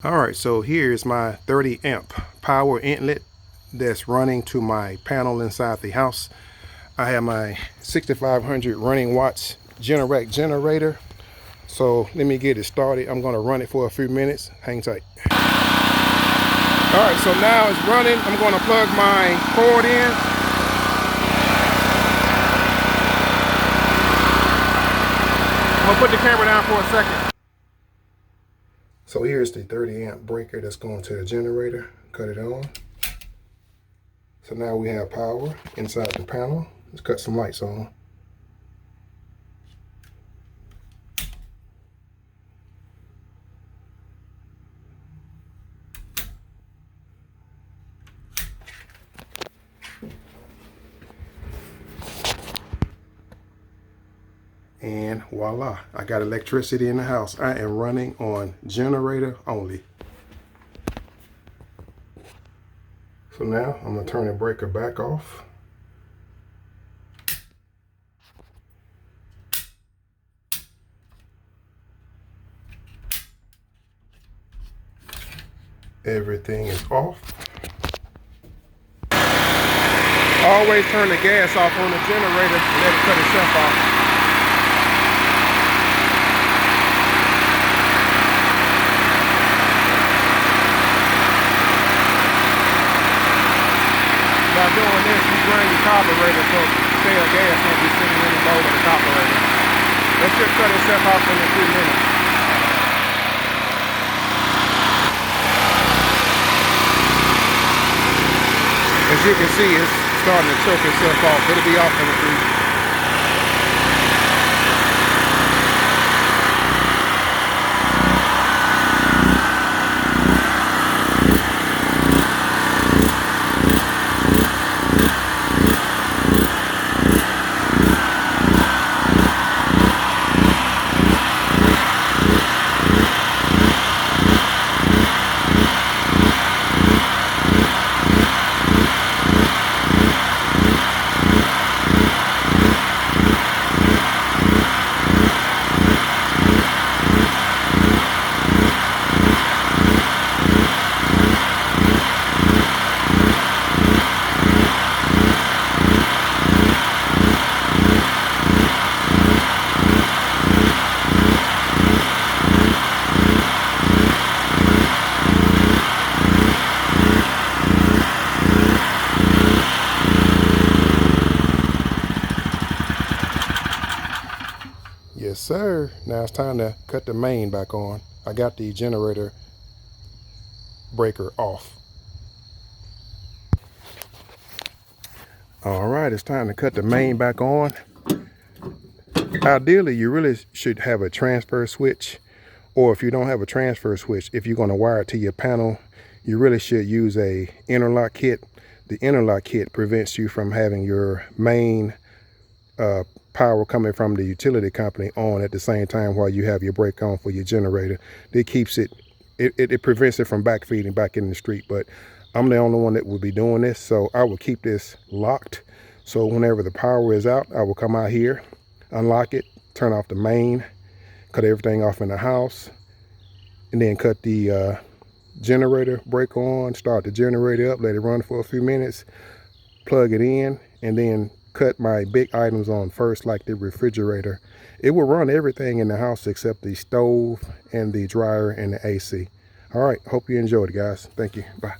Alright, so here's my 30 amp power inlet that's running to my panel inside the house. I have my 6500 running watts Generac generator. So let me get it started. I'm going to run it for a few minutes. Hang tight. Alright, so now it's running. I'm going to plug my cord in. I'm going to put the camera down for a second. So here's the 30 amp breaker that's going to the generator. Cut it on. So now we have power inside the panel. Let's cut some lights on. And voila, I got electricity in the house. I am running on generator only. So now I'm gonna turn the breaker back off. Everything is off. Always turn the gas off on the generator and let it cut itself off. By doing this, you drain the carburetor so stale gas won't be sitting in the bowl of the carburetor. That should cut itself off in a few minutes. As you can see, it's starting to choke itself off. It'll be off in a few. Yes, sir. Now it's time to cut the main back on. I got the generator breaker off. All right, it's time to cut the main back on. Ideally, you really should have a transfer switch, or if you don't have a transfer switch, if you're going to wire it to your panel, you really should use a interlock kit. The interlock kit prevents you from having your main power coming from the utility company on at the same time while you have your brake on for your generator. It keeps it prevents it from backfeeding back in the street. But I'm the only one that will be doing this, so I will keep this locked. So whenever the power is out, I will come out here, unlock it, turn off the main, cut everything off in the house, and then cut the generator brake on, start the generator up, let it run for a few minutes, plug it in, and then cut my big items on first, like the refrigerator. It will run everything in the house except the stove and the dryer and the AC. All right, hope you enjoyed it, guys. Thank you. Bye.